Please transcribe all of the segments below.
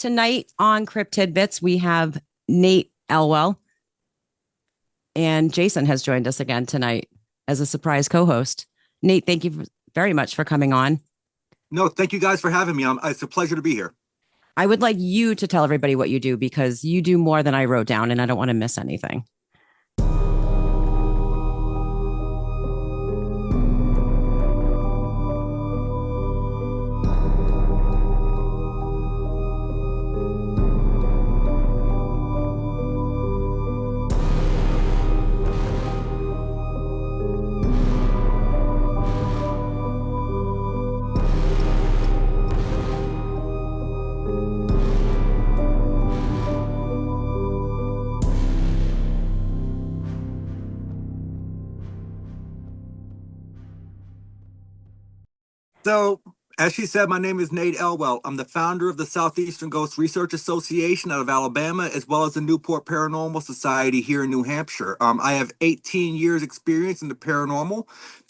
Tonight on Crypt Tidbits, we have Nate Elwell, and Jason has joined us again tonight as a surprise co-host. Nate, thank you very much for coming on. No, thank you guys for having me. It's a pleasure to be here. I would like you to tell everybody what you do because you do more than I wrote down and I don't want to miss anything. So, as she said, my name is Nate Elwell. I'm the founder of the Southeastern Ghost Research Association out of Alabama, as well as the Newport Paranormal Society here in New Hampshire. I have 18 years experience in the paranormal,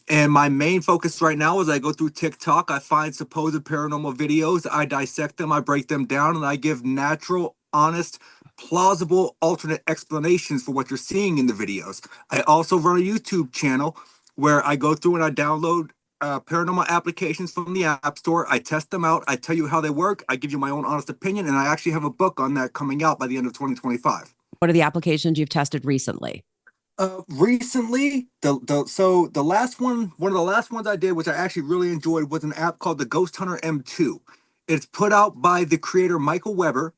and my main focus right now is I go through TikTok, I find supposed paranormal videos, I dissect them, I break them down, and I give natural, honest, plausible, alternate explanations for what you're seeing in the videos. I also run a YouTube channel where I go through and I download paranormal applications from the App Store. I test them out. I tell you how they work. I give you my own honest opinion, and I actually have a book on that coming out by the end of 2025. What are the applications you've tested recently? Recently, the last one of the last ones I did, which I actually really enjoyed, was an app called the Ghost Hunter M2. It's put out by the creator Michael Weber,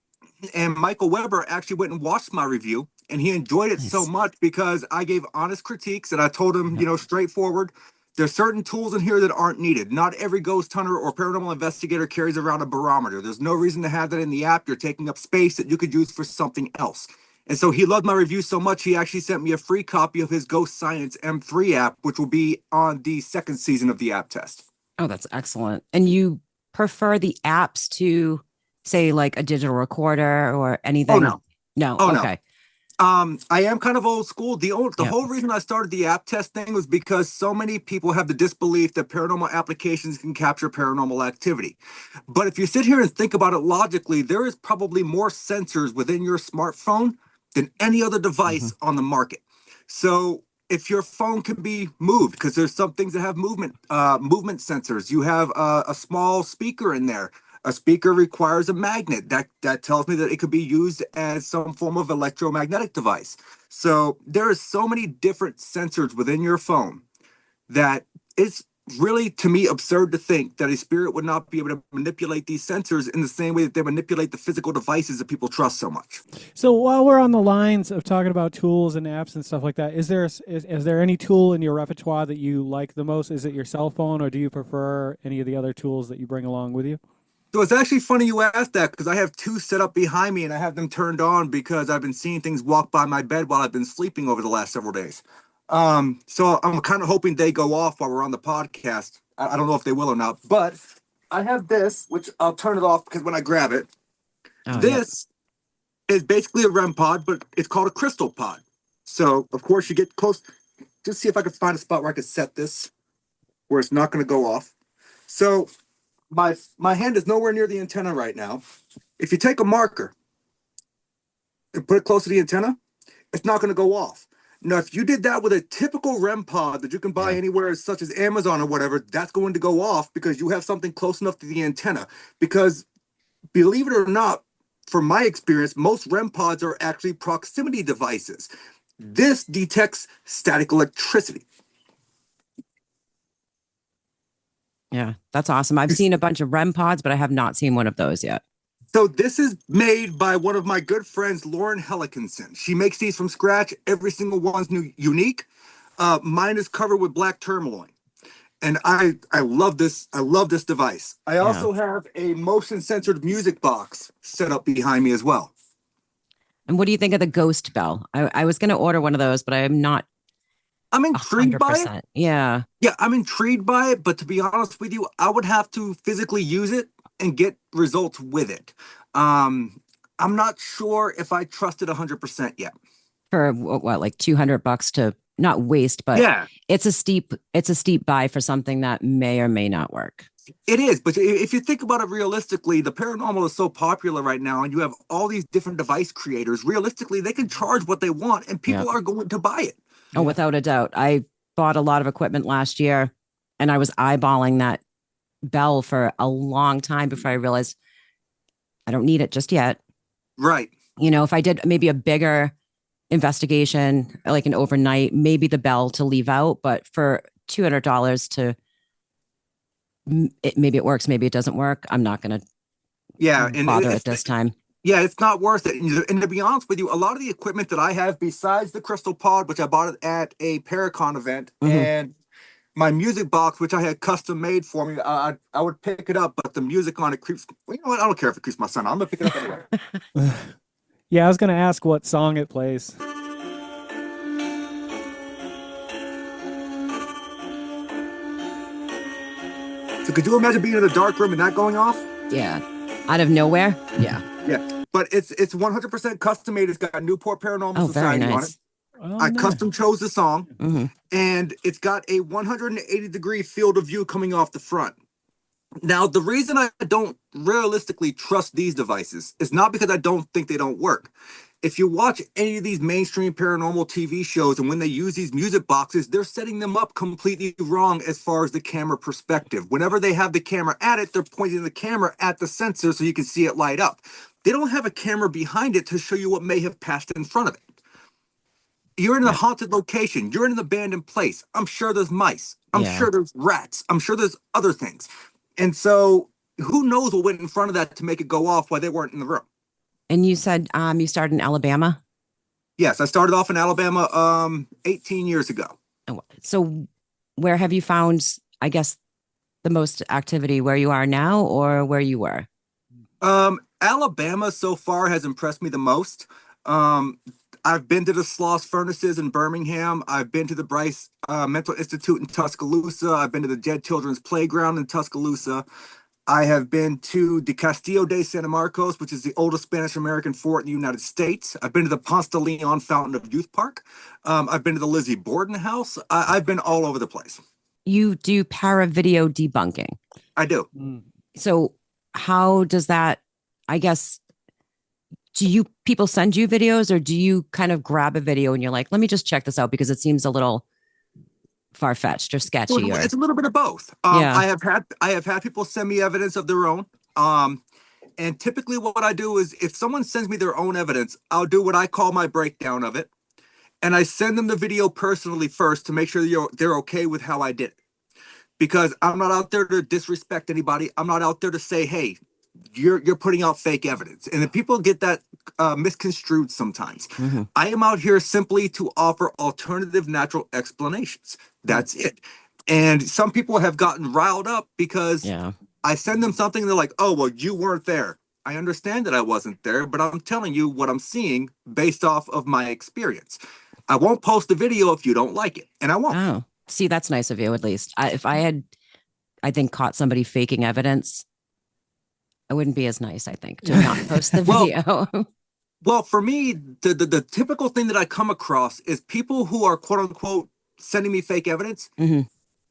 and Michael Weber actually went and watched my review, and he enjoyed it so much because I gave honest critiques, and I told him, straightforward. There's certain tools in here that aren't needed. Not every ghost hunter or paranormal investigator carries around a barometer. There's no reason to have that in the app. You're taking up space that you could use for something else. And so he loved my review so much, he actually sent me a free copy of his Ghost Science M3 app, which will be on the second season of the app test. Oh, that's excellent. And you prefer the apps to, say, like a digital recorder or anything? Oh, no. No. Oh, okay. No. I am kind of old school. The whole reason I started the app test thing was because so many people have the disbelief that paranormal applications can capture paranormal activity. But if you sit here and think about it logically, there is probably more sensors within your smartphone than any other device on the market. So if your phone can be moved, because there's some things that have movement sensors, you have a small speaker in there. A speaker requires a magnet. That tells me that it could be used as some form of electromagnetic device. So there are so many different sensors within your phone that it's really, to me, absurd to think that a spirit would not be able to manipulate these sensors in the same way that they manipulate the physical devices that people trust so much. So while we're on the lines of talking about tools and apps and stuff like that, is there any tool in your repertoire that you like the most? Is it your cell phone, or do you prefer any of the other tools that you bring along with you? So it's actually funny you asked that, because I have two set up behind me and I have them turned on because I've been seeing things walk by my bed while I've been sleeping over the last several days. So I'm kind of hoping they go off while we're on the podcast. I don't know if they will or not, but I have this, which I'll turn it off because when I grab it, this is basically a REM pod, but it's called a crystal pod. So of course you get close. Just see if I can find a spot where I can set this where it's not going to go off. So my hand is nowhere near the antenna right now. If you take a marker and put it close to the antenna, it's not going to go off. Now, if you did that with a typical REM pod that you can buy anywhere, such as Amazon or whatever, that's going to go off because you have something close enough to the antenna. Because believe it or not, from my experience, most REM pods are actually proximity devices. This detects static electricity. Yeah, that's awesome. I've seen a bunch of REM pods, but I have not seen one of those yet. So this is made by one of my good friends, Lauren Hellikinson. She makes these from scratch. Every single one's unique. Mine is covered with black tourmaline. And I love this. I love this device. I also have a motion censored music box set up behind me as well. And what do you think of the Ghost Bell? I was going to order one of those, but I'm intrigued by it. Yeah. Yeah, I'm intrigued by it. But to be honest with you, I would have to physically use it and get results with it. I'm not sure if I trust it 100% yet. For what, like $200 to not waste, but it's a steep buy for something that may or may not work. It is, but if you think about it realistically, the paranormal is so popular right now, and you have all these different device creators. Realistically, they can charge what they want, and Yeah. people are going to buy it. Oh, without a doubt. I bought a lot of equipment last year, and I was eyeballing that bell for a long time before I realized I don't need it just yet. Right. You know, if I did maybe a bigger investigation, like an overnight, maybe the bell to leave out, but for $200 to maybe it works, maybe it doesn't work. I'm not going Yeah, to and bother at this time. yeah, it's not worth it. And to be honest with you, a lot of the equipment that I have, besides the crystal pod, which I bought it at a Paracon event, and my music box, which I had custom made for me, I would pick it up, but the music on it creeps. Well, you know what? I don't care if it creeps my son. I'm gonna pick it up anyway. Yeah, I was going to ask what song it plays. So could you imagine being in a dark room and that going off? Yeah. Out of nowhere. Yeah. Yeah. But it's 100% custom made. It's got Newport Paranormal Oh, very Society on it. nice. Oh, I nice. custom chose the song, and it's got a 180-degree field of view coming off the front. Now, the reason I don't realistically trust these devices is not because I don't think they don't work. If you watch any of these mainstream paranormal TV shows, and when they use these music boxes, they're setting them up completely wrong as far as the camera perspective. Whenever they have the camera at it, they're pointing the camera at the sensor so you can see it light up. They don't have a camera behind it to show you what may have passed in front of it. You're in a haunted location. You're in an abandoned place. I'm sure there's mice. I'm sure there's rats. I'm sure there's other things. And so who knows what went in front of that to make it go off while they weren't in the room. And you said you started in Alabama? Yes, I started off in Alabama 18 years ago. So where have you found, I guess, the most activity, where you are now or where you were? Alabama so far has impressed me the most. I've been to the Sloss Furnaces in Birmingham. I've been to the Bryce Mental Institute in Tuscaloosa. I've been to the Dead Children's Playground in Tuscaloosa. I have been to the Castillo de San Marcos, which is the oldest Spanish-American fort in the United States. I've been to the Ponce de Leon Fountain of Youth Park. I've been to the Lizzie Borden House. I've been all over the place. You do para-video debunking. I do. So how does that, I guess, people send you videos, or do you kind of grab a video and you're like, let me just check this out because it seems a little far-fetched or sketchy? Well, it's a little bit of both. I have had people send me evidence of their own. And typically what I do is if someone sends me their own evidence, I'll do what I call my breakdown of it. And I send them the video personally first to make sure they're okay with how I did it. Because I'm not out there to disrespect anybody. I'm not out there to say, hey, you're putting out fake evidence. And the people get that misconstrued sometimes. I am out here simply to offer alternative natural explanations. That's it. And some people have gotten riled up because I send them something and they're like, oh, well, you weren't there. I understand that I wasn't there, but I'm telling you what I'm seeing based off of my experience. I won't post the video if you don't like it, and I won't. Oh, see, that's nice of you, at least. If I had, I think, caught somebody faking evidence, I wouldn't be as nice, I think, to not post the video. Well, for me, the typical thing that I come across is people who are, quote unquote, sending me fake evidence.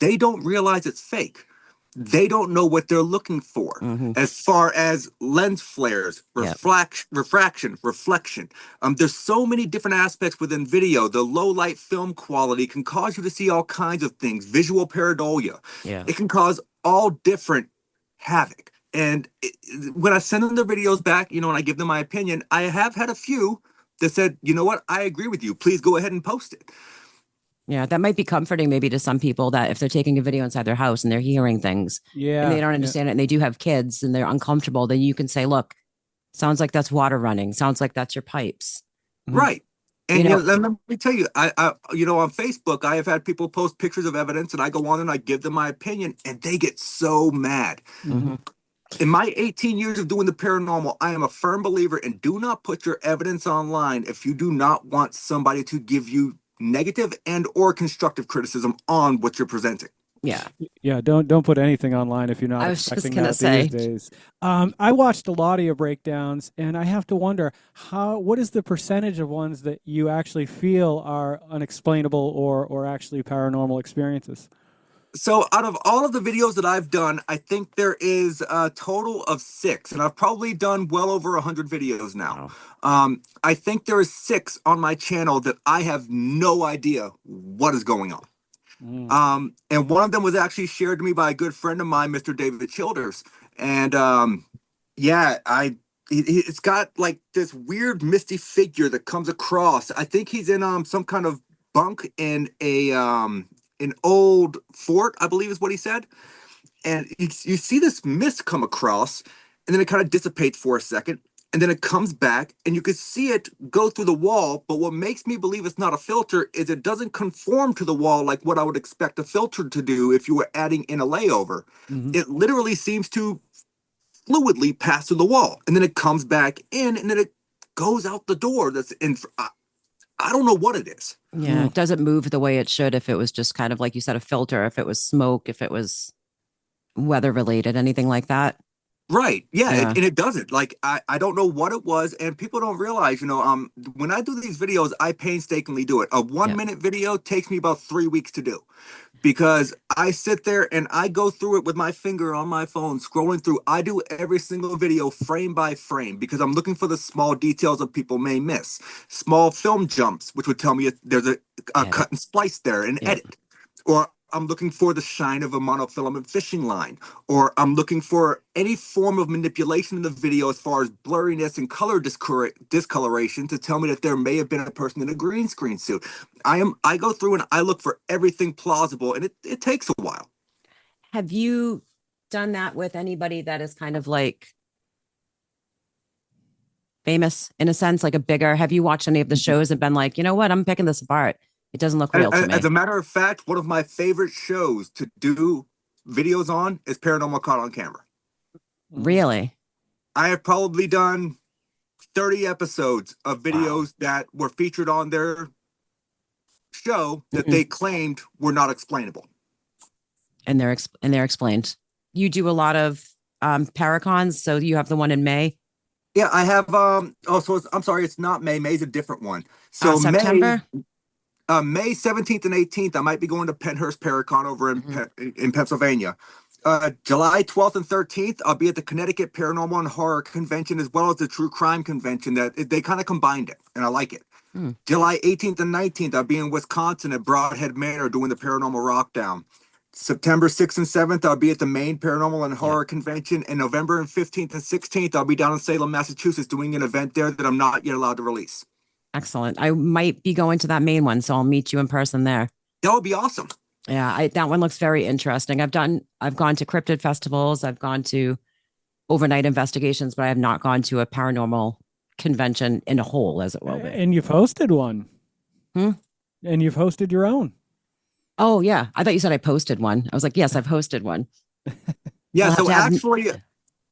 They don't realize it's fake. They don't know what they're looking for as far as lens flares, refraction, reflection. There's so many different aspects within video. The low light film quality can cause you to see all kinds of things. Visual pareidolia. It can cause all different havoc. And when I send them the videos back, and I give them my opinion, I have had a few that said, you know what, I agree with you. Please go ahead and post it. Yeah, that might be comforting maybe to some people that if they're taking a video inside their house and they're hearing things and they don't understand it and they do have kids and they're uncomfortable, then you can say, look, sounds like that's water running. Sounds like that's your pipes. Right. And let me tell you, I on Facebook, I have had people post pictures of evidence and I go on and I give them my opinion and they get so mad. In my 18 years of doing the paranormal, I am a firm believer in do not put your evidence online if you do not want somebody to give you negative and or constructive criticism on what you're presenting. Yeah, don't put anything online if you're not expecting that these days. I watched a lot of your breakdowns, and I have to wonder what is the percentage of ones that you actually feel are unexplainable or actually paranormal experiences? So out of all of the videos that I've done, I think there is a total of 6, and I've probably done well over 100 videos now. Wow. I think there is 6 on my channel that I have no idea what is going on. And one of them was actually shared to me by a good friend of mine, Mr. David Childers. And yeah, it's got like this weird misty figure that comes across. I think he's in some kind of bunk in a an old fort, I believe is what he said. And you see this mist come across, and then it kind of dissipates for a second, and then it comes back, and you can see it go through the wall. But what makes me believe it's not a filter is it doesn't conform to the wall like what I would expect a filter to do if you were adding in a layover. It literally seems to fluidly pass through the wall, and then it comes back in, and then it goes out the door. That's in. I don't know what it is. Yeah, it doesn't move the way it should if it was just kind of like you said, a filter, if it was smoke, if it was weather related, anything like that. Right. Yeah. Yeah. And it doesn't. Like, I don't know what it was. And people don't realize, when I do these videos, I painstakingly do it. A 1-minute video takes me about 3 weeks to do because I sit there and I go through it with my finger on my phone, scrolling through. I do every single video frame by frame because I'm looking for the small details that people may miss. Small film jumps, which would tell me if there's a cut and splice there and edit. Or I'm looking for the shine of a monofilament fishing line, or I'm looking for any form of manipulation in the video as far as blurriness and color discoloration to tell me that there may have been a person in a green screen suit. I go through and I look for everything plausible, and it takes a while. Have you done that with anybody that is kind of like famous in a sense, like a bigger, have you watched any of the shows and been like, you know what, I'm picking this apart. It doesn't look real to me. As a matter of fact, one of my favorite shows to do videos on is Paranormal Caught on Camera. Really? I have probably done 30 episodes of videos that were featured on their show that they claimed were not explainable. And they're explained. You do a lot of Paracons, so you have the one in May. Yeah, I have I'm sorry, it's not May. May's a different one. So September? May 17th and 18th, I might be going to Penhurst Paracon over in Pennsylvania. July 12th and 13th, I'll be at the Connecticut Paranormal and Horror Convention as well as the True Crime Convention. They kind of combined it, and I like it. July 18th and 19th, I'll be in Wisconsin at Broadhead Manor doing the Paranormal Rockdown. September 6th and 7th, I'll be at the Maine Paranormal and Horror Convention. And November 15th and 16th, I'll be down in Salem, Massachusetts doing an event there that I'm not yet allowed to release. Excellent. I might be going to that main one, so I'll meet you in person there. That would be awesome. Yeah, that one looks very interesting. I've gone to cryptid festivals. I've gone to overnight investigations, but I have not gone to a paranormal convention in a whole, as it will be. And you've hosted one. And you've hosted your own. Oh, yeah. I thought you said I posted one. I was like, yes, I've hosted one. Yeah, so actually,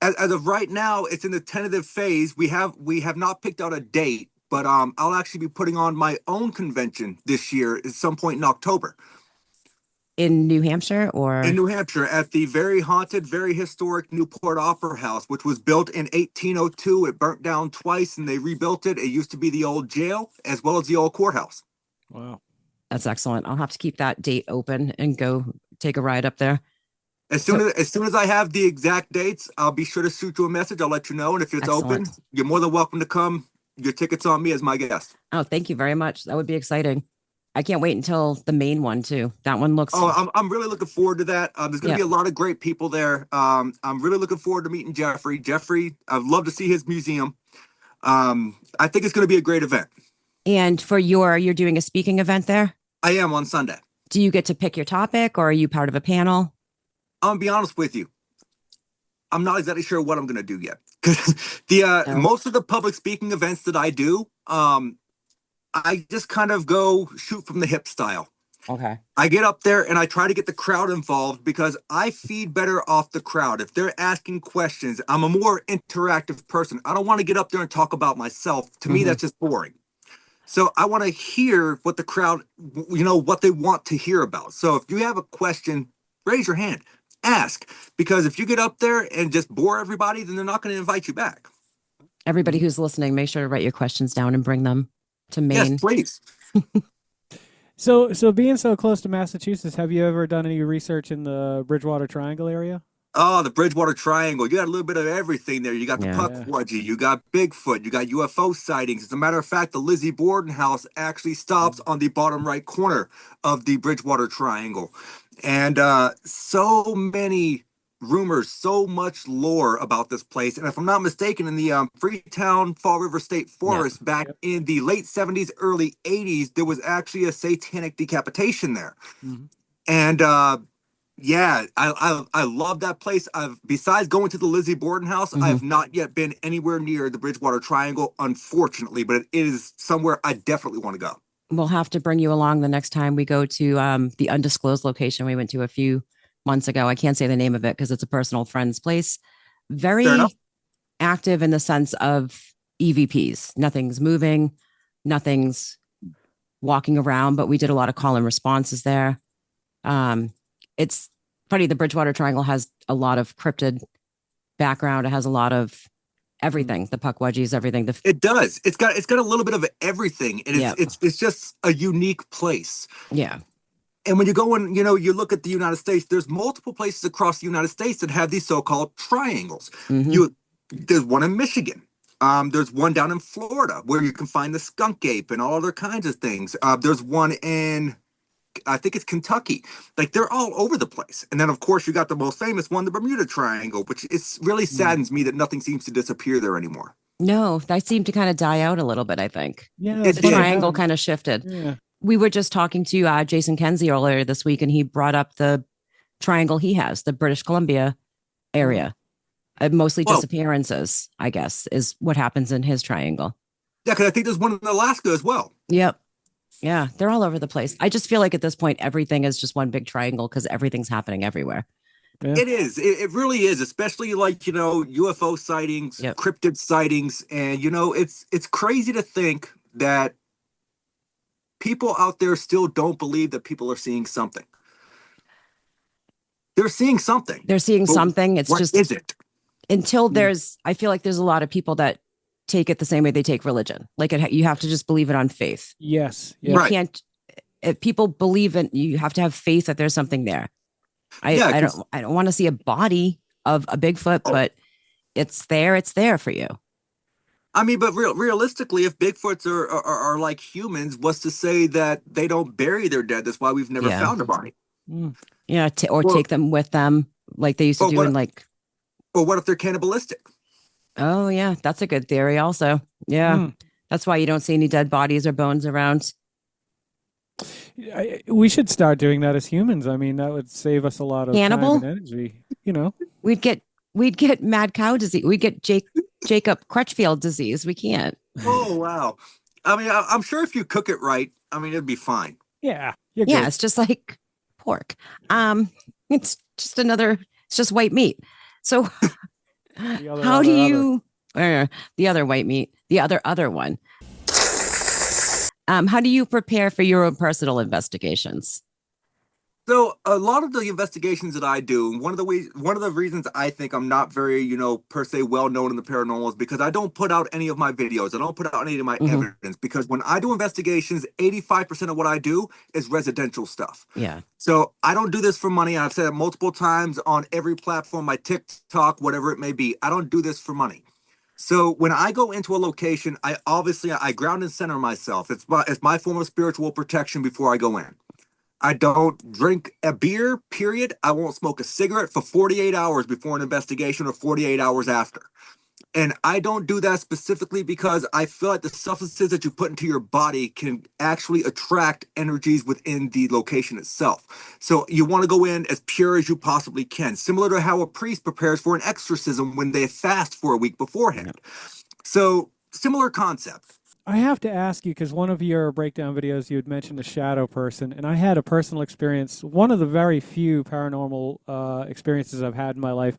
as of right now, it's in the tentative phase. We have not picked out a date, but I'll actually be putting on my own convention this year at some point in October. In New Hampshire or? In New Hampshire at the very haunted, very historic Newport Opera House, which was built in 1802. It burnt down twice and they rebuilt it. It used to be the old jail as well as the old courthouse. Wow. That's excellent. I'll have to keep that date open and go take a ride up there. As soon as I have the exact dates, I'll be sure to shoot you a message. I'll let you know. And if it's open, you're more than welcome to come. Your ticket's on me as my guest. Oh, thank you very much. That would be exciting. I can't wait until the main one too. That one looks. Oh, I'm really looking forward to that. There's going to be a lot of great people there. I'm really looking forward to meeting Jeffrey. Jeffrey, I'd love to see his museum. I think it's going to be a great event. And for you're doing a speaking event there? I am on Sunday. Do you get to pick your topic or are you part of a panel? I'll be honest with you. I'm not exactly sure what I'm going to do yet. Because most of the public speaking events that I do, I just kind of go shoot from the hip style. Okay. I get up there and I try to get the crowd involved because I feed better off the crowd. If they're asking questions, I'm a more interactive person. I don't want to get up there and talk about myself. To me, that's just boring. So I want to hear what the crowd, what they want to hear about. So if you have a question, raise your hand, ask. Because if you get up there and just bore everybody, then they're not going to invite you back. Everybody who's listening, make sure to write your questions down and bring them to Maine. Yes, please. So being so close to Massachusetts, have you ever done any research in the Bridgewater Triangle area? Oh, the Bridgewater Triangle. You got a little bit of everything there. You got the Yeah. Yeah. Puckwudgie, you got Bigfoot, you got UFO sightings. As a matter of fact, the Lizzie Borden house actually stops on the bottom right corner of the Bridgewater Triangle. And so many rumors, so much lore about this place. And if I'm not mistaken, in the Freetown Fall River State Yep. Forest back Yep. in the late 70s, early 80s, there was actually a satanic decapitation there. Mhm. And yeah, I love that place. I've besides going to the Lizzie Borden house, I Hmm. have not yet been anywhere near the Bridgewater Triangle, unfortunately, but it is somewhere I definitely want to go. We'll have to bring you along the next time we go to the undisclosed location we went to a few months ago. I can't say the name of it because it's a personal friend's place. Fair enough. Very active in the sense of EVPs. Nothing's moving, nothing's walking around, but we did a lot of call and responses there. It's funny, the Bridgewater Triangle has a lot of cryptid background. It has a lot of everything, the Puckwudgies, everything. It does. It's got a little bit of everything, and Yeah. it's just a unique place. Yeah. And when you go and you look at the United States, there's multiple places across the United States that have these so-called triangles. Mhm. There's one in Michigan. There's one down in Florida where you can find the skunk ape and all other kinds of things. There's one in, I think it's Kentucky. Like they're all over the place. And then of course you got the most famous one, the Bermuda Triangle, which it's really saddens me that nothing seems to disappear there anymore. No, that seemed to kind of die out a little bit, I think. Yeah, It The did. triangle kind of shifted. Yeah. We were just talking to Jason Kenzie earlier this week, and he brought up the triangle he has, the British Columbia area. Mostly Well, disappearances, I guess, is what happens in his triangle. yeah, because I think there's one in Alaska as well. Yep. Yeah, they're all over the place. I just feel like at this point, everything is just one big triangle because everything's happening everywhere. Yeah. It is. It really is, especially like, UFO sightings, Yep. cryptid sightings. And, it's crazy to think that people out there still don't believe that people are seeing something. They're seeing something. They're seeing But something. It's what just is it? until I feel like there's a lot of people that take it the same way they take religion. Like you have to just believe it on faith. Yes. You Yeah. Right. can't, if people believe it, you have to have faith that there's something there. Yeah, I 'cause- don't want to see a body of a Bigfoot, Oh. but it's there for you. I mean, but realistically, if Bigfoots are like humans, what's to say that they don't bury their dead? That's why we've never Yeah. found a body. Mm. Yeah, or Well- take them with them like they used to Well, do what- in like, Or what if they're cannibalistic? oh yeah, that's a good theory also. Yeah. Mm. That's why you don't see any dead bodies or bones around. We should start doing that as humans. I mean, that would save us a lot of Cannibal? time and energy. We'd get mad cow disease. We'd get Jacob Crutchfield disease. We can't. Oh, wow. I mean, I'm sure if you cook it right, I mean, it'd be fine. Yeah. You're Yeah, good. it's just like pork. It's just white meat. So other- how do other- you the other white meat, the other one? How do you prepare for your own personal investigations? So a lot of the investigations that I do, one of the reasons I think I'm not very, per se well known in the paranormal is because I don't put out any of my videos. I don't put out any of my Mhm. evidence because when I do investigations, 85% of what I do is residential stuff. Yeah. So I don't do this for money. I've said it multiple times on every platform, my TikTok, whatever it may be. I don't do this for money. So when I go into a location, I ground and center myself. It's my form of spiritual protection before I go in. I don't drink a beer, period. I won't smoke a cigarette for 48 hours before an investigation or 48 hours after. And I don't do that specifically because I feel like the substances that you put into your body can actually attract energies within the location itself. So you want to go in as pure as you possibly can, similar to how a priest prepares for an exorcism when they fast for a week beforehand. So similar concept. I have to ask you because one of your breakdown videos you had mentioned a shadow person, and I had a personal experience. One of the very few paranormal experiences I've had in my life.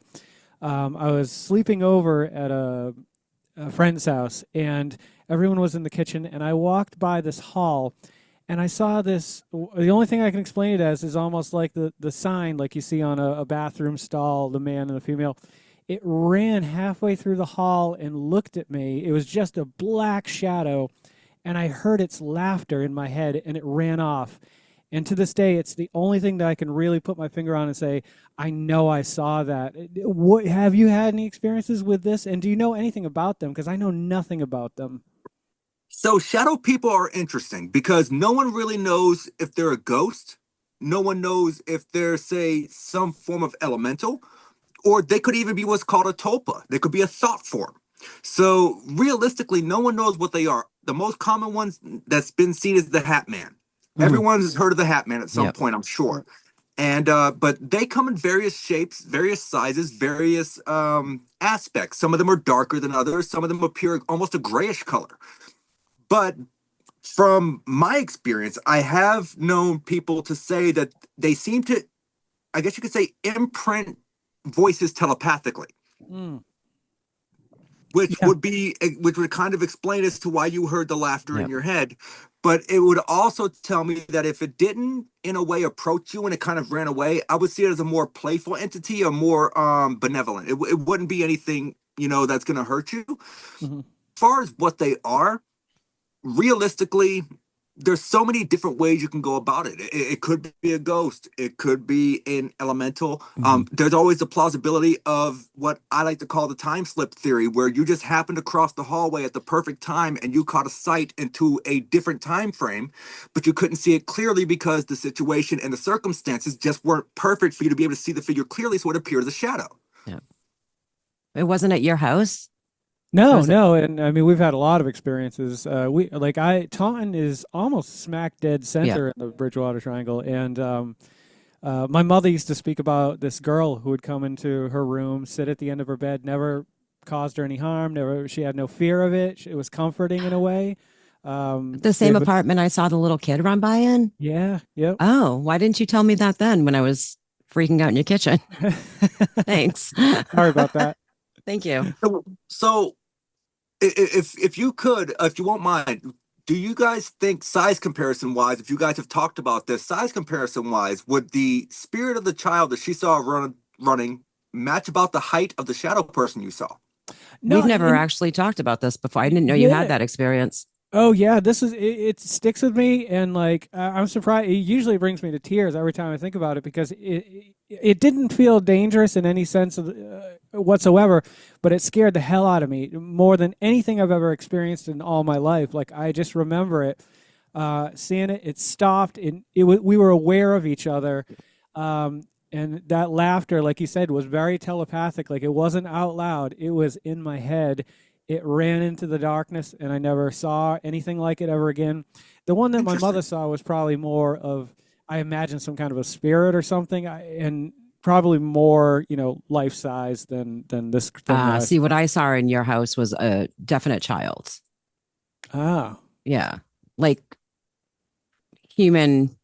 I was sleeping over at a friend's house, and everyone was in the kitchen. And I walked by this hall, and I saw this. The only thing I can explain it as is almost like the sign, like you see on a bathroom stall, the man and the female. It ran halfway through the hall and looked at me. It was just a black shadow. and I heard its laughter in my head, and it ran off. And to this day, it's the only thing that I can really put my finger on and say, I know I saw that. What, have you had any experiences with this? And do you know anything about them? Because I know nothing about them. So shadow people are interesting because no one really knows if they're a ghost. No one knows if they're, say, some form of elemental, or they could even be what's called a tulpa. They could be a thought form. So realistically, no one knows what they are. The most common ones that's been seen is the Hat Man. Everyone's heard of the Hat Man at some point, I'm sure. And but they come in various shapes, various sizes, various aspects. Some of them are darker than others. Some of them appear almost a grayish color. But from my experience, I have known people to say that they seem to, I guess you could say, imprint voices telepathically, which would kind of explain as to why you heard the laughter in your head. But it would also tell me that if it didn't, in a way, approach you and it kind of ran away, I would see it as a more playful entity, or more benevolent. It wouldn't be anything, that's going to hurt you. As far as what they are, realistically, there's so many different ways you can go about it. It could be a ghost. It could be an elemental. There's always the plausibility of what I like to call the time slip theory, where you just happened to cross the hallway at the perfect time and you caught a sight into a different time frame, but you couldn't see it clearly because the situation and the circumstances just weren't perfect for you to be able to see the figure clearly, so it appeared as a shadow. Yeah. It wasn't at your house? No, and I mean we've had a lot of experiences. Taunton is almost smack dead center in the Bridgewater Triangle, and my mother used to speak about this girl who would come into her room, sit at the end of her bed, never caused her any harm. She had no fear of it. It was comforting in a way. The same apartment I saw the little kid run by in? Yeah, yep. Oh, why didn't you tell me that then when I was freaking out in your kitchen? Thanks. Sorry about that. Thank you. So if you won't mind, do you guys think, size comparison wise, if you guys have talked about this, size comparison wise, would the spirit of the child that she saw running match about the height of the shadow person you saw? No, we've never actually talked about this before. I didn't know you had that experience. Oh yeah, it sticks with me, and I'm surprised. It usually brings me to tears every time I think about it, because it didn't feel dangerous in any sense of, whatsoever, but it scared the hell out of me more than anything I've ever experienced in all my life. Like, I just remember it, seeing it. It stopped, and we were aware of each other, and that laughter, like you said, was very telepathic. Like, it wasn't out loud; it was in my head. It ran into the darkness, and I never saw anything like it ever again. The one that my mother saw was probably more of, I imagine, some kind of a spirit or something, and probably more, life size than this thing. See, what I saw in your house was a definite child. Ah. Yeah. Like human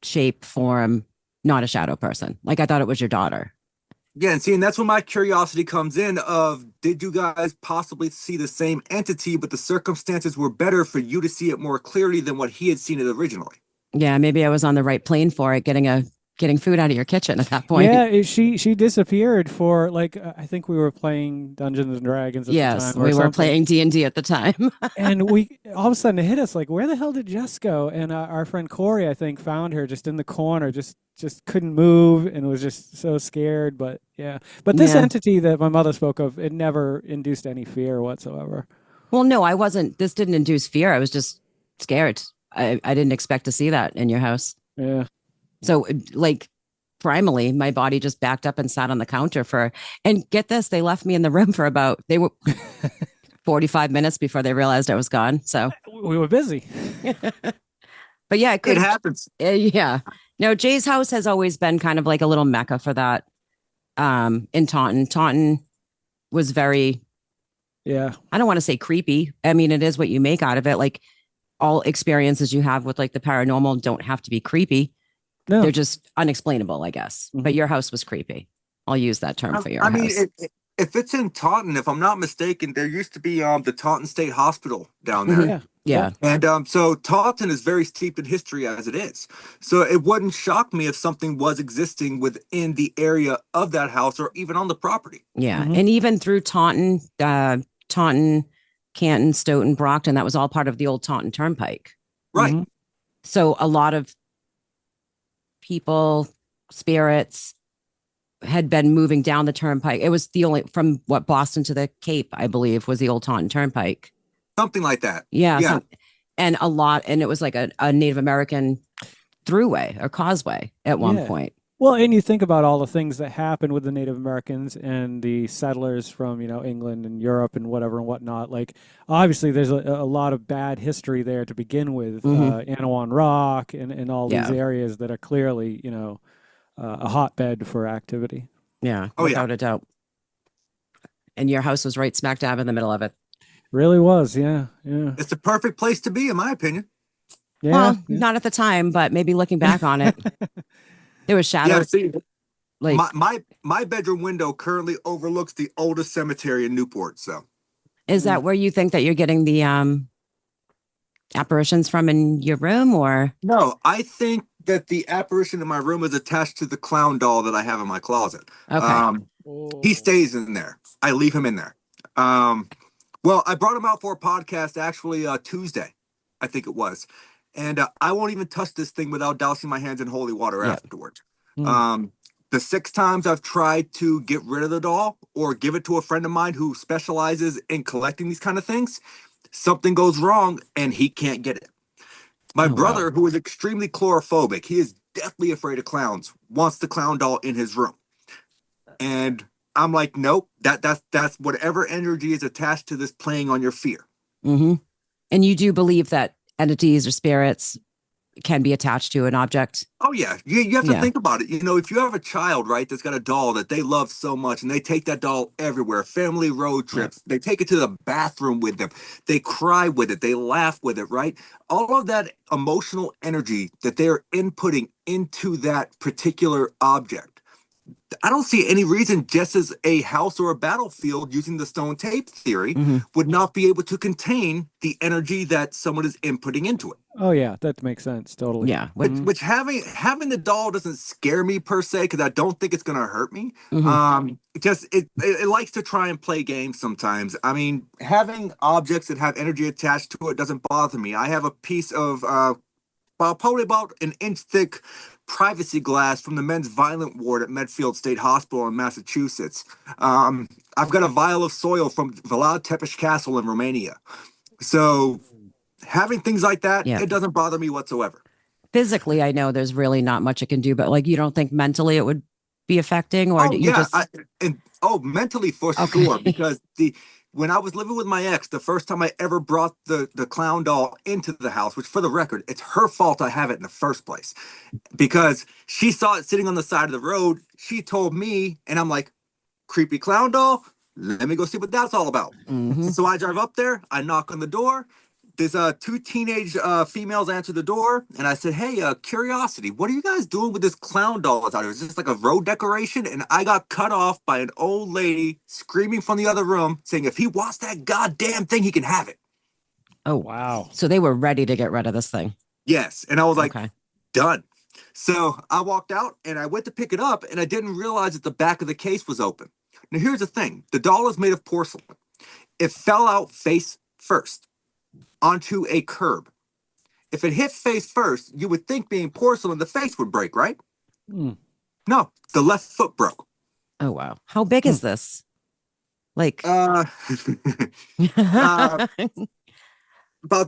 shape, form, not a shadow person. Like, I thought it was your daughter. Yeah, and that's when my curiosity comes in of, did you guys possibly see the same entity, but the circumstances were better for you to see it more clearly than what he had seen it originally? Yeah, maybe I was on the right plane for it, getting food out of your kitchen at that point. Yeah, she disappeared for, I think we were playing Dungeons and Dragons at the time. Yes, we were playing D&D at the time. And we all of a sudden it hit us, like, where the hell did Jess go? And our friend Corey, I think, found her just in the corner, just couldn't move, and was just so scared. But yeah, but this entity that my mother spoke of, it never induced any fear whatsoever. Well, no, I wasn't. This didn't induce fear. I was just scared. I didn't expect to see that in your house. Yeah. So, primally, my body just backed up and sat on the counter and get this, they left me in the room for they were 45 minutes before they realized I was gone. So we were busy. But yeah, it happens. Yeah. No, Jay's house has always been kind of like a little mecca for that. In Taunton. Taunton was very, I don't want to say creepy. I mean, it is what you make out of it. Like, all experiences you have with the paranormal don't have to be creepy. No. They're just unexplainable, I guess. Mm-hmm. But your house was creepy. I'll use that term for your house. I mean, if it's in Taunton, if I'm not mistaken, there used to be the Taunton State Hospital down there. Yeah. And so Taunton is very steeped in history as it is. So it wouldn't shock me if something was existing within the area of that house or even on the property. Yeah. Mm-hmm. And even through Taunton, Canton, Stoughton, Brockton. That was all part of the old Taunton Turnpike. Right. Mhm. So a lot of people, spirits had been moving down the turnpike. It was the only from what Boston to the Cape, I believe, was the old Taunton Turnpike. Something like that. Yeah. Yeah. And a lot, and it was like a Native American throughway or causeway at one Yeah. point. Well, and you think about all the things that happened with the Native Americans and the settlers from, England and Europe and whatever and whatnot. Like, obviously, there's a lot of bad history there to begin with. Anawan Rock and all these areas that are clearly, a hotbed for activity. Yeah, Oh, without a doubt. And your house was right smack dab in the middle of it. Really was, yeah. It's the perfect place to be, in my opinion. Yeah. Well, not at the time, but maybe looking back on it, there was shadows. Yeah, see, Like, my bedroom window currently overlooks the oldest cemetery in Newport. So is that where you think that you're getting the apparitions from in your room, or? no, I think that the apparition in my room is attached to the clown doll that I have in my closet. Okay. He stays in there. I leave him in there. Well, I brought him out for a podcast actually Tuesday, I think it was. And I won't even touch this thing without dousing my hands in holy water afterwards. The 6 times I've tried to get rid of the doll or give it to a friend of mine who specializes in collecting these kind of things, something goes wrong and he can't get it. My brother, who is extremely chlorophobic, he is deathly afraid of clowns, wants the clown doll in his room. And I'm like, nope, that's whatever energy is attached to this playing on your fear. And you do believe that entities or spirits can be attached to an object? Oh, yeah. You have to think about it. If you have a child, right, that's got a doll that they love so much and they take that doll everywhere, family road trips, they take it to the bathroom with them, they cry with it, they laugh with it, right? All of that emotional energy that they're inputting into that particular object. I don't see any reason, just as a house or a battlefield using the stone tape theory would not be able to contain the energy that someone is inputting into it. Oh yeah, that makes sense. Totally. Yeah. Which having the doll doesn't scare me per se, because I don't think it's gonna hurt me. It likes to try and play games sometimes. I mean, having objects that have energy attached to it doesn't bother me. I have a piece of probably about an inch thick privacy glass from the men's violent ward at Medfield State Hospital in Massachusetts. I've got a vial of soil from Vlad Tepes Castle in Romania. So having things like that, it doesn't bother me whatsoever. Physically, I know there's really not much it can do, but like, you don't think mentally it would be affecting, or mentally for sure, because when I was living with my ex, the first time I ever brought the clown doll into the house, which for the record, it's her fault I have it in the first place, because she saw it sitting on the side of the road. She told me, and I'm like, creepy clown doll, let me go see what that's all about. So I drive up there, I knock on the door. There's 2 teenage females answer the door, and I said, hey, curiosity, what are you guys doing with this clown doll that's out here? Is this like a road decoration? And I got cut off by an old lady screaming from the other room, saying if he wants that goddamn thing, he can have it. Oh, wow. So they were ready to get rid of this thing. Yes. And I was like, done. So I walked out, and I went to pick it up, and I didn't realize that the back of the case was open. Now, here's the thing. The doll is made of porcelain. It fell out face first onto a curb. If it hit face first, you would think, being porcelain, the face would break, right? No, the left foot broke. Oh, wow. How big is this? Like, about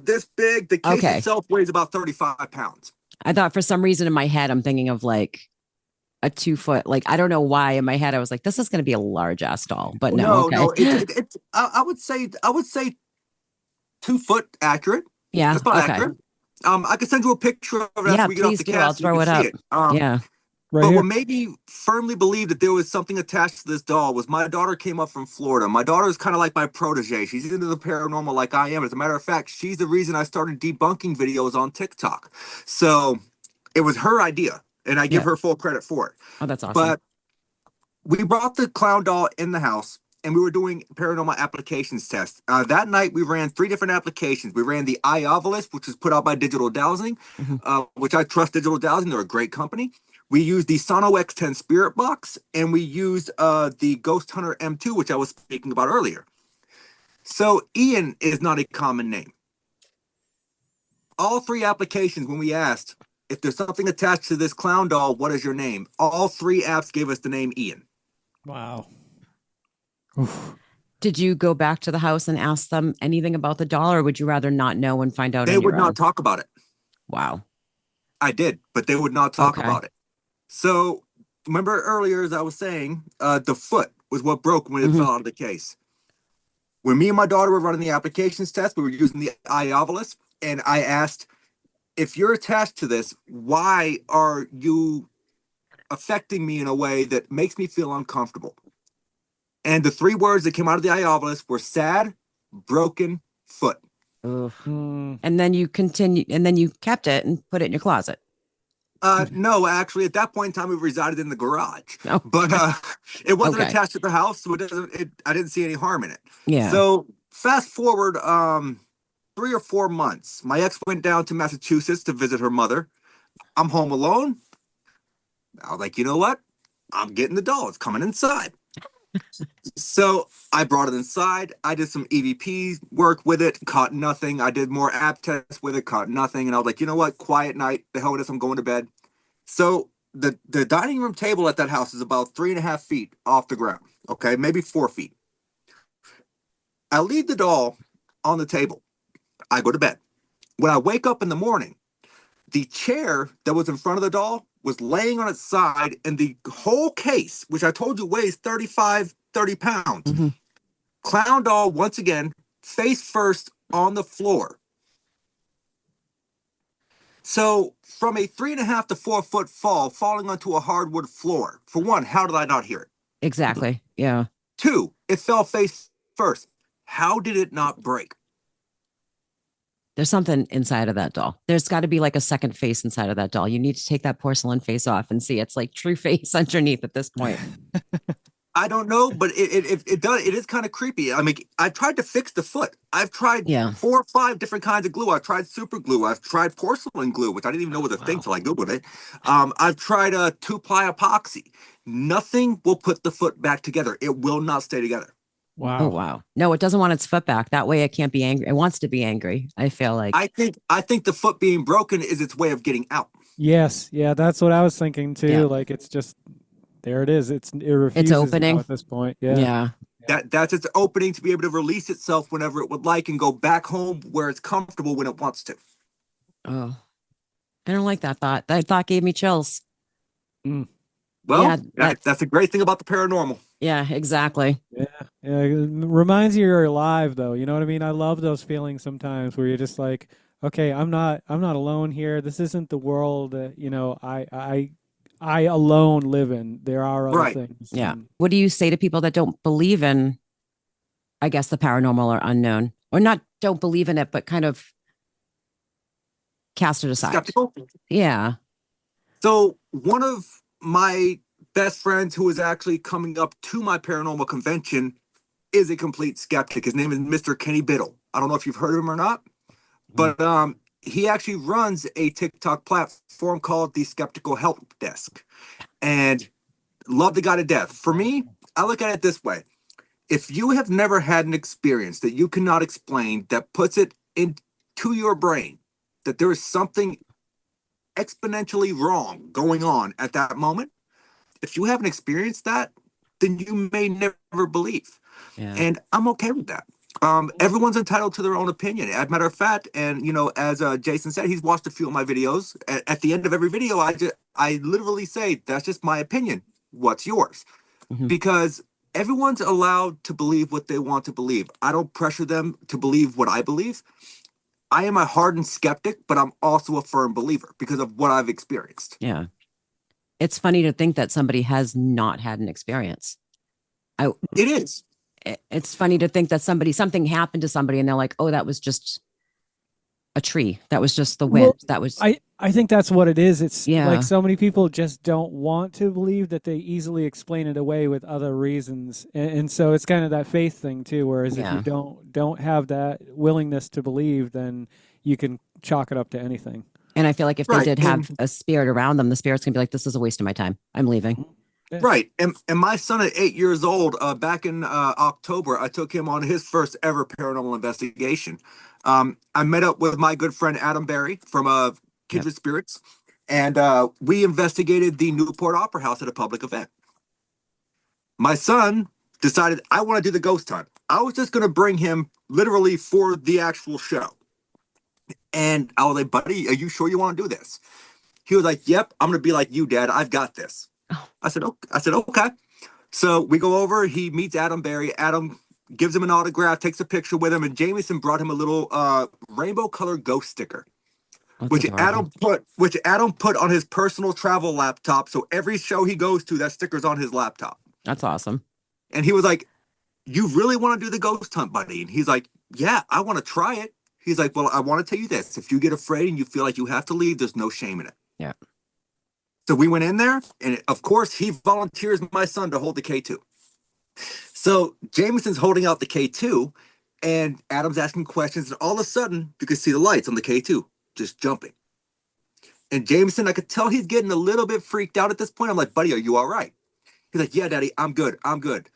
this big. The case itself weighs about 35 pounds. I thought for some reason in my head, I'm thinking of like a 2 foot, like, I don't know why in my head, I was like, this is going to be a large ass doll, but no. It's I would say 2 foot accurate. Yeah. That's about accurate. I can send you a picture of it after we get off the cast. I'll throw it up. But what made me firmly believe that there was something attached to this doll was my daughter came up from Florida. My daughter is kind of like my protege. She's into the paranormal like I am. As a matter of fact, she's the reason I started debunking videos on TikTok. So it was her idea, and I give her full credit for it. Oh, that's awesome. But we brought the clown doll in the house, and we were doing paranormal applications tests. That night, we ran 3 different applications. We ran the Eye Ovilus, which was put out by Digital Dowsing, which I trust Digital Dowsing. They're a great company. We used the Sono X10 Spirit Box, and we used the Ghost Hunter M2, which I was speaking about earlier. So Ian is not a common name. All three applications, when we asked if there's something attached to this clown doll, what is your name? All three apps gave us the name Ian. Wow. Oof. Did you go back to the house and ask them anything about the doll, or would you rather not know and find out They on would your not own? talk about it. Wow. I did, but they would not talk Okay. about it. So remember earlier, as I was saying, the foot was what broke when it Mhm. fell out of the case. When me and my daughter were running the applications test, we were using the eye and I asked, if you're attached to this, why are you affecting me in a way that makes me feel uncomfortable? And the three words that came out of the eye were sad, broken, foot. Oof. Mm. And then you continue, and then you kept it and put it in your closet. No, actually, at that point in time, we resided in the garage, Oh, but it wasn't okay. attached to the house, so it doesn't. I didn't see any harm in it. Yeah. So fast forward 3 or 4 months, my ex went down to Massachusetts to visit her mother. I'm home alone. I was like, you know what? I'm getting the doll. It's coming inside. So I brought it inside. I did some EVP work with it, caught nothing. I did more app tests with it, caught nothing. And I was like, you know what? Quiet night. The hell with this. I'm going to bed. So the dining room table at that house is about 3.5 feet off the ground. Okay, maybe 4 feet. I leave the doll on the table. I go to bed. When I wake up in the morning, the chair that was in front of the doll was laying on its side, and the whole case, which I told you weighs 30 pounds, Mhm. clown doll once again, face first on the floor. So from a 3.5 to 4 foot fall, falling onto a hardwood floor, for one, how did I not hear it? Exactly. Yeah. 2, it fell face first. How did it not break? There's something inside of that doll. There's got to be like a second face inside of that doll. You need to take that porcelain face off and see it's like true face underneath at this point. I don't know, but it does. It is kind of creepy. I mean, I've tried to fix the foot. I've tried Yeah. 4 or 5 different kinds of glue. I've tried super glue. I've tried porcelain glue, which I didn't even know was a thing Wow. till I googled it. I've tried a 2-ply epoxy. Nothing will put the foot back together. It will not stay together. Wow. Oh, wow. No, it doesn't want its foot back. That way it can't be angry. It wants to be angry. I feel like. I think the foot being broken is its way of getting out. Yes. Yeah, that's what I was thinking too. Yeah. Like it's just there it is. It refuses now opening. at this point. Yeah. Yeah. That's its opening to be able to release itself whenever it would like and go back home where it's comfortable when it wants to. Oh, I don't like that thought. That thought gave me chills. Mm. Well, Yeah, that's a great thing about the paranormal. Yeah, exactly. Yeah. Yeah. It reminds you you're alive though. You know what I mean? I love those feelings sometimes where you're just like, okay, I'm not alone here. This isn't the world that, you know, I alone live in. There are other Right. things. Yeah. And What do you say to people that don't believe in, I guess, the paranormal or unknown, or not don't believe in it, but kind of cast it aside? Skeptical. Yeah. So one of my best friends who is actually coming up to my paranormal convention is a complete skeptic. His name is Mr. Kenny Biddle. I don't know if you've heard of him or not, but he actually runs a TikTok platform called the Skeptical Help Desk, and love the guy to death. For me, I look at it this way: if you have never had an experience that you cannot explain, that puts it into your brain that there is something exponentially wrong going on at that moment, if you haven't experienced that, then you may never believe. Yeah. And I'm okay with that. Everyone's entitled to their own opinion. As a matter of fact, and you know, as Jason said, he's watched a few of my videos. At the end of every video, I literally say, "That's just my opinion. What's yours?" Mhm. Because everyone's allowed to believe what they want to believe. I don't pressure them to believe what I believe. I am a hardened skeptic, but I'm also a firm believer because of what I've experienced. Yeah. It's funny to think that somebody has not had an experience. It is. It's funny to think that something happened to somebody and they're like, oh, that was just a tree. That was just the wind. Well, That was, I think that's what it is. It's Yeah. like so many people just don't want to believe that they easily explain it away with other reasons. And so it's kind of that faith thing too, whereas if Yeah. you don't have that willingness to believe, then you can chalk it up to anything. and I feel like if they Right, did have and- a spirit around them, the spirit's gonna be like, this is a waste of my time. I'm leaving. Right. And my son at 8 years old, back in October, I took him on his first ever paranormal investigation. I met up with my good friend Adam Barry from Yep. Kindred Spirits, and we investigated the Newport Opera House at a public event. My son decided I want to do the ghost hunt. I was just going to bring him literally for the actual show. And I was like, buddy, are you sure you want to do this? He was like, yep, I'm going to be like you, Dad. I've got this. Oh, I said, okay. So we go over, he meets Adam Barry. Adam gives him an autograph, takes a picture with him, and Jameson brought him a little rainbow colored ghost sticker, that's which adorable. Adam put on his personal travel laptop. So every show he goes to, that sticker's on his laptop. That's awesome. And he was like, you really want to do the ghost hunt, buddy? And he's like, yeah, I want to try it. He's like, well, I want to tell you this. If you get afraid and you feel like you have to leave, there's no shame in it. Yeah. So we went in there, and of course, he volunteers my son to hold the K2. So Jameson's holding out the K2, and Adam's asking questions, and all of a sudden, you can see the lights on the K2 just jumping. And Jameson, I could tell he's getting a little bit freaked out at this point. I'm like, buddy, are you all right? He's like, yeah, Daddy, I'm good. I'm good.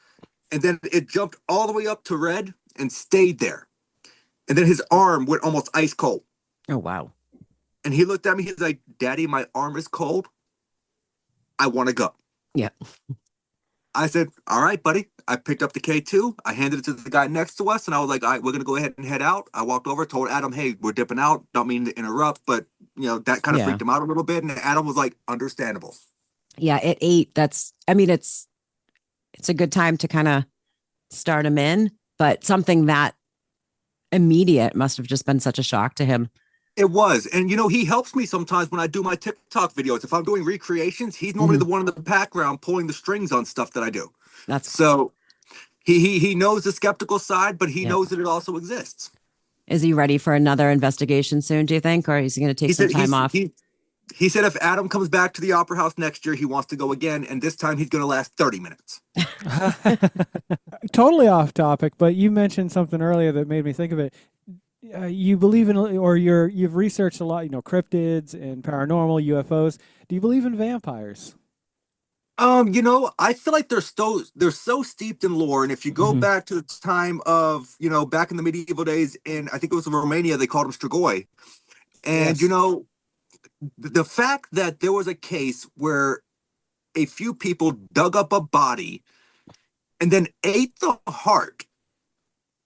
And then it jumped all the way up to red and stayed there. And then his arm went almost ice cold. Oh, wow. And he looked at me, he's like, Daddy, my arm is cold. I want to go. Yeah. I said, all right, buddy. I picked up the K2. I handed it to the guy next to us, and I was like, all right, we're going to go ahead and head out. I walked over, told Adam, hey, we're dipping out. Don't mean to interrupt, but, that kind of Yeah. freaked him out a little bit. And Adam was like, understandable. Yeah. At 8, it's a good time to kind of start him in, but something that immediate must have just been such a shock to him. It was. And, he helps me sometimes when I do my TikTok videos. If I'm doing recreations, he's normally the one in the background pulling the strings on stuff that I do. That's So he knows the skeptical side, but he Yep. knows that it also exists. Is he ready for another investigation soon, do you think? Or is he going to take some time off? He said if Adam comes back to the Opera House next year, he wants to go again. And this time he's going to last 30 minutes. Totally off topic, but you mentioned something earlier that made me think of it. You believe in, or you've researched a lot, cryptids and paranormal UFOs. Do you believe in vampires? I feel like they're so steeped in lore. And if you go back to the time of, back in the medieval days, in I think it was in Romania, they called them Strigoi. And, Yes. The fact that there was a case where a few people dug up a body and then ate the heart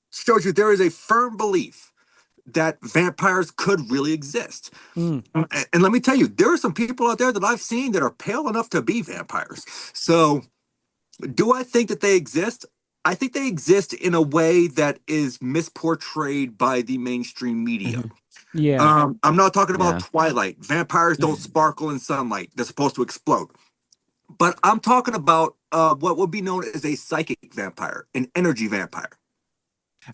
shows you there is a firm belief that vampires could really exist. And let me tell you, there are some people out there that I've seen that are pale enough to be vampires. So do I think that they exist? I think they exist in a way that is misportrayed by the mainstream media. Yeah. I'm not talking about Yeah. Twilight. Vampires don't sparkle in sunlight. They're supposed to explode. But I'm talking about what would be known as a psychic vampire, an energy vampire.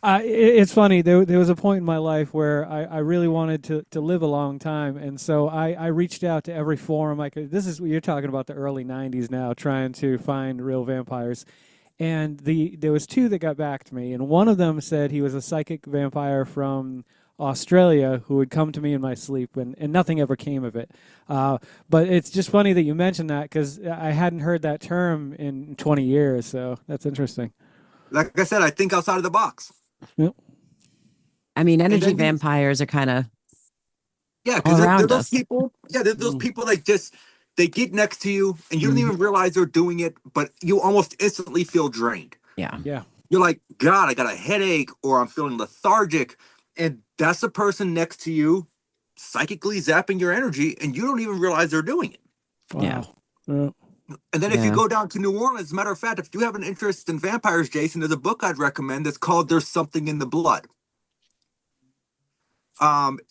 It's funny. There was a point in my life where I really wanted to live a long time, and so I reached out to every forum I could. This is you're talking about the early '90s now, trying to find real vampires, and there was 2 that got back to me, and one of them said he was a psychic vampire from Australia who would come to me in my sleep, and nothing ever came of it. But it's just funny that you mentioned that because I hadn't heard that term in 20 years, so that's interesting. Like I said, I think outside of the box. Yep. Energy vampires are kind of Yeah, all because they're around those us. people. Yeah, they're those people that just they get next to you and you don't even realize they're doing it, but you almost instantly feel drained. Yeah. Yeah. You're like, God, I got a headache, or I'm feeling lethargic, and that's the person next to you psychically zapping your energy, and you don't even realize they're doing it. Wow. Yeah. And then if you Yeah. go down to New Orleans, as a matter of fact, if you have an interest in vampires, Jason, there's a book I'd recommend that's called There's Something in the Blood.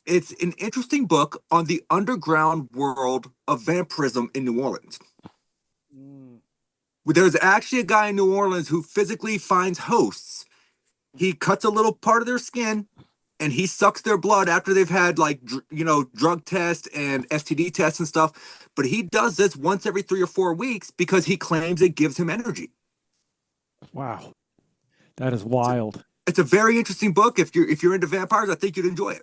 It's an interesting book on the underground world of vampirism in New Orleans. There's actually a guy in New Orleans who physically finds hosts. He cuts a little part of their skin and he sucks their blood after they've had drug tests and STD tests and stuff. But he does this once every 3 or 4 weeks because he claims it gives him energy. Wow. That is wild. It's a very interesting book. If you're into vampires, I think you'd enjoy it.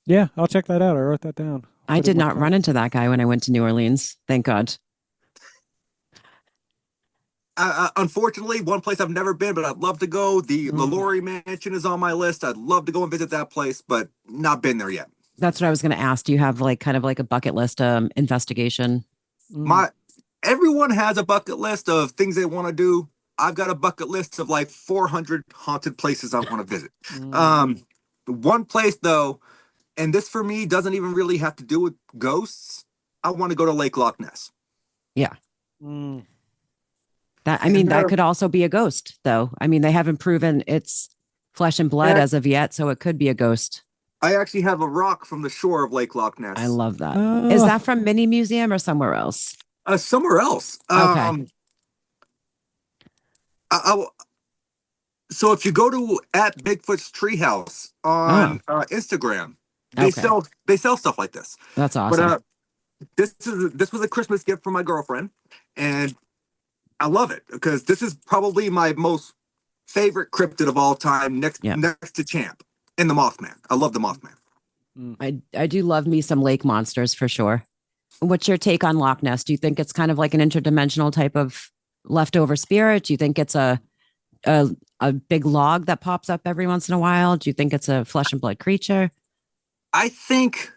Yeah, I'll check that out. I wrote that down. I did not run into that guy when I went to New Orleans. Thank God. Unfortunately, one place I've never been, but I'd love to go. The LaLaurie Mansion is on my list. I'd love to go and visit that place, but not been there yet. That's what I was going to ask. Do you have like kind of like a bucket list investigation? Everyone has a bucket list of things they want to do. I've got a bucket list of like 400 haunted places I want to visit. The one place though, and this for me doesn't even really have to do with ghosts. I want to go to Lake Loch Ness. Yeah. That could also be a ghost though. I mean, they haven't proven it's flesh and blood as of yet, so it could be a ghost. I actually have a rock from the shore of Lake Loch Ness. I love that. Is that from Mini Museum or somewhere else? Somewhere else. Okay. So if you go to at Bigfoot's Treehouse on Instagram, they sell stuff like this. That's awesome. But this was a Christmas gift from my girlfriend, and I love it because this is probably my most favorite cryptid of all time, next to Champ and the Mothman. I love the Mothman. I do love me some lake monsters for sure. What's your take on Loch Ness? Do you think it's kind of like an interdimensional type of leftover spirit? Do you think it's a big log that pops up every once in a while? Do you think it's a flesh and blood creature? I think,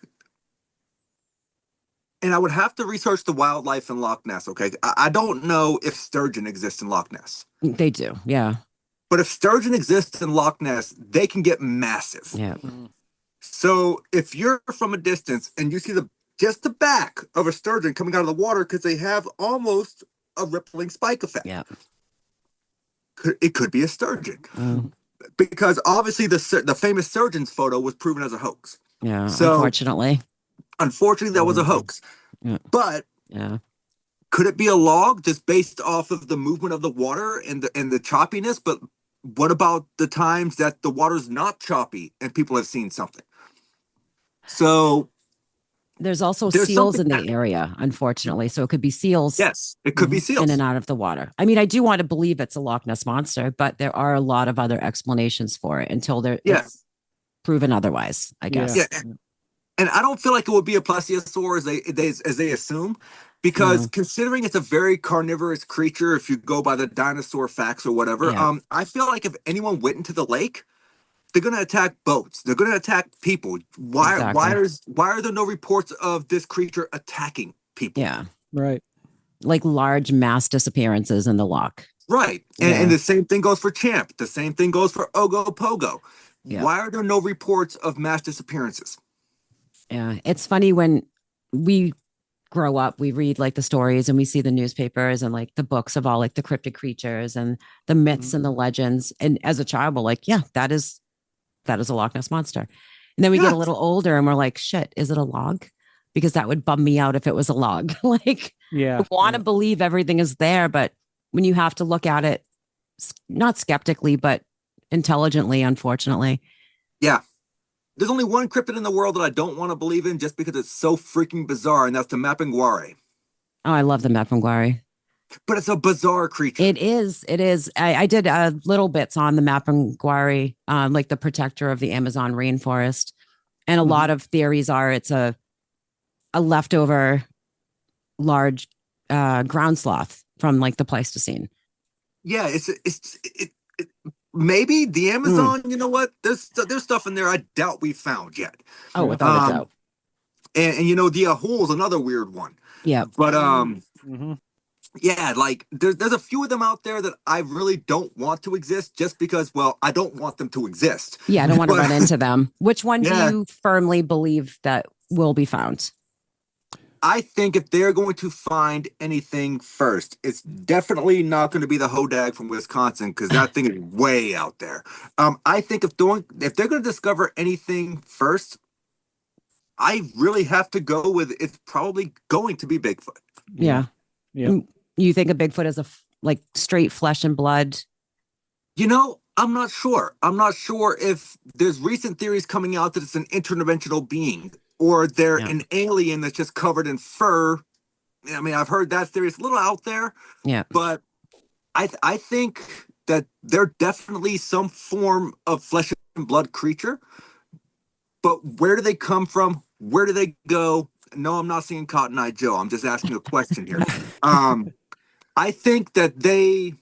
and I would have to research the wildlife in Loch Ness, okay? I don't know if sturgeon exists in Loch Ness. They do, yeah. But if sturgeon exists in Loch Ness, they can get massive. Yeah. So if you're from a distance and you see just the back of a sturgeon coming out of the water, because they have almost a rippling spike effect. Yeah. It could be a sturgeon. Because obviously the famous surgeon's photo was proven as a hoax. Yeah, so, unfortunately that was a hoax. But could it be a log just based off of the movement of the water and the choppiness? But what about the times that the water's not choppy and people have seen something? So there's seals in the area, unfortunately. So it could be seals. Yes, it could be seals in and out of the water. I mean, I do want to believe it's a Loch Ness monster, but there are a lot of other explanations for it until it's proven otherwise, I guess. Yeah. And I don't feel like it would be a plesiosaur as they assume, because considering it's a very carnivorous creature, if you go by the dinosaur facts or whatever, I feel like if anyone went into the lake, they're going to attack boats. They're going to attack people. Why are there no reports of this creature attacking people? Yeah. Right. Like large mass disappearances in the loch. Right. And the same thing goes for Champ. The same thing goes for Ogopogo. Yeah. Why are there no reports of mass disappearances? Yeah. It's funny when we grow up, we read like the stories and we see the newspapers and like the books of all like the cryptid creatures and the myths and the legends. And as a child, we're like, yeah, that is a Loch Ness monster. And then we get a little older and we're like, shit, is it a log? Because that would bum me out if it was a log. Like, I want to believe everything is there, but when you have to look at it, not skeptically, but intelligently, unfortunately. Yeah. There's only one cryptid in the world that I don't want to believe in just because it's so freaking bizarre, and that's the Mapinguari. Oh, I love the Mapinguari. But it's a bizarre creature. It is. I did little bits on the Mapinguari, like the protector of the Amazon rainforest. And a lot of theories are it's a leftover large ground sloth from like the Pleistocene. Yeah, it's maybe the Amazon, you know what? There's stuff in there I doubt we found yet. Oh, without a doubt. And you know, the Ahul is another weird one. Yeah. But yeah, like there's a few of them out there that I really don't want to exist just because, well, I don't want them to exist. Yeah, I don't want to run into them. Which one do you firmly believe that will be found? I think if they're going to find anything first, it's definitely not going to be the Hodag from Wisconsin, because that thing is way out there. I think if they're going to discover anything first, I really have to go with it's probably going to be Bigfoot. Yeah. You think a Bigfoot is like straight flesh and blood? You know, I'm not sure. I'm not sure if there's recent theories coming out that it's an interdimensional being, or they're an alien that's just covered in fur. I mean, I've heard that theory. It's a little out there. Yeah. But I think that they're definitely some form of flesh and blood creature. But where do they come from? Where do they go? No, I'm not saying Cotton Eye Joe. I'm just asking a question here. I think that they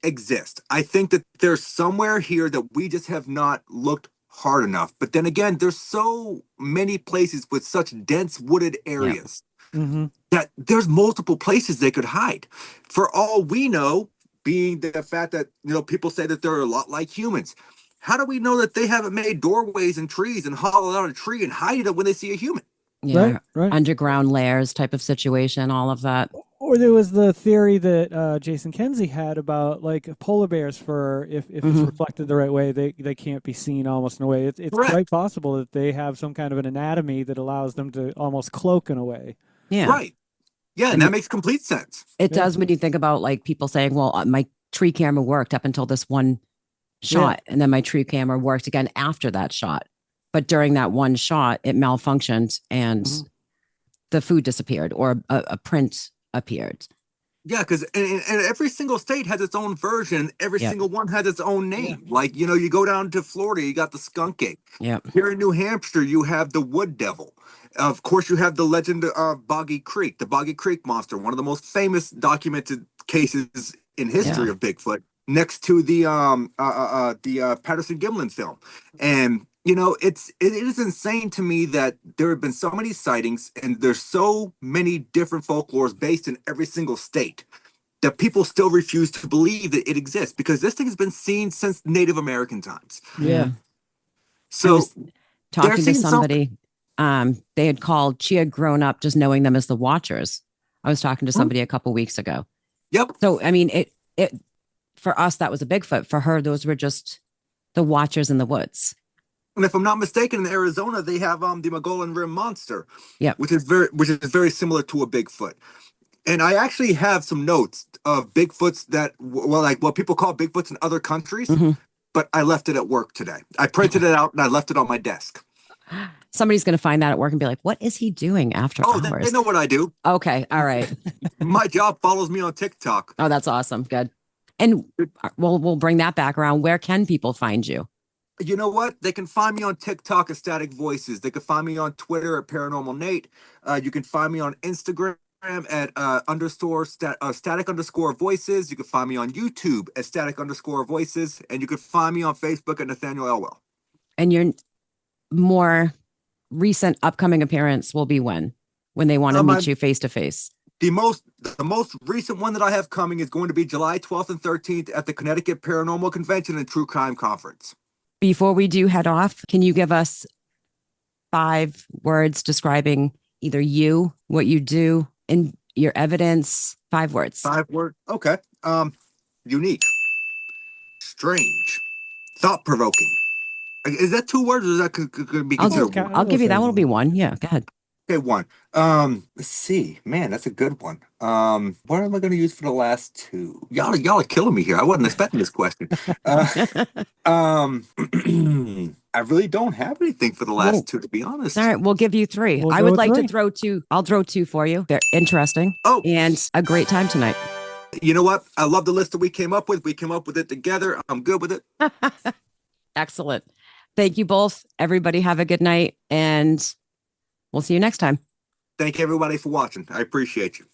exist. I think that there's somewhere here that we just have not looked hard enough. But then again, there's so many places with such dense wooded Yep. areas Hmm. that there's multiple places they could hide. For all we know, being the fact that people say that they're a lot like humans. How do we know that they haven't made doorways in trees and hollowed out a tree and hide it when they see a human? Yeah. Right. Underground layers type of situation, all of that. Or there was the theory that Jason Kenzie had about like polar bears fur. If it's Mhm. reflected the right way, they can't be seen almost in a way. It's Correct. quite possible that they have some kind of an anatomy that allows them to almost cloak in a way. Yeah. Right. Yeah, and And that makes complete sense. it Yeah. does when you think about like people saying, well, my tree camera worked up until this one shot, and then my tree camera worked again after that shot. But during that one shot, it malfunctioned and Mhm. the food disappeared or a print appeared. Yeah, because and every single state has its own version. Every Yep. single one has its own name. Like, you go down to Florida, you got the skunk ape. Yep. Here in New Hampshire, you have the wood devil. Of course, you have the legend of Boggy Creek, the Boggy Creek monster, one of the most famous documented cases in history Yeah. of Bigfoot, next to the Patterson Gimlin film. And it is insane to me that there have been so many sightings and there's so many different folklores based in every single state that people still refuse to believe that it exists, because this thing has been seen since Native American times. Yeah. I So was they're talking to seeing somebody. They had called. She had grown up just knowing them as the Watchers. I was talking to somebody a couple weeks ago. Yep. So I mean, it for us that was a Bigfoot. For her, those were just the Watchers in the woods. And if I'm not mistaken, in Arizona they have the Mogollon Rim monster, Yep. which is very similar to a Bigfoot. And I actually have some notes of Bigfoots that, well, like what people call Bigfoots in other countries, Mhm. but I left it at work today. I printed it out and I left it on my desk. Somebody's going to find that at work and be like, "What is he doing after Oh, hours?" they know what I do. Okay, all right. My job follows me on TikTok. Oh, that's awesome. Good. And we'll bring that back around. Where can people find you? You know what? They can find me on TikTok at Static Voices. They can find me on Twitter at Paranormal Nate. You can find me on Instagram at static underscore voices. You can find me on YouTube at static underscore voices. And you can find me on Facebook at Nathaniel Elwell. And your more recent upcoming appearance will be when they want to meet you face to face. The most recent one that I have coming is going to be July 12th and 13th at the Connecticut Paranormal Convention and True Crime Conference. Before we do head off, can you give us 5 words describing either you, what you do, and your evidence? 5 words. 5 words. Okay. Unique, strange, thought-provoking. Is that 2 words, or is that could be considered one? I'll give you that. Will be 1. Yeah, go ahead. Okay, 1. Let's see. Man, that's a good one. What am I going to use for the last 2? Y'all are killing me here. I wasn't expecting this question. I really don't have anything for the last 2, to be honest. All right, we'll give you 3. We'll I go would with like 3. to throw 2. I'll throw 2 for you. They're interesting. Oh, and a great time tonight. You know what? I love the list that we came up with. We came up with it together. I'm good with it. Excellent. Thank you both. Everybody have a good night, and we'll see you next time. Thank everybody for watching. I appreciate you.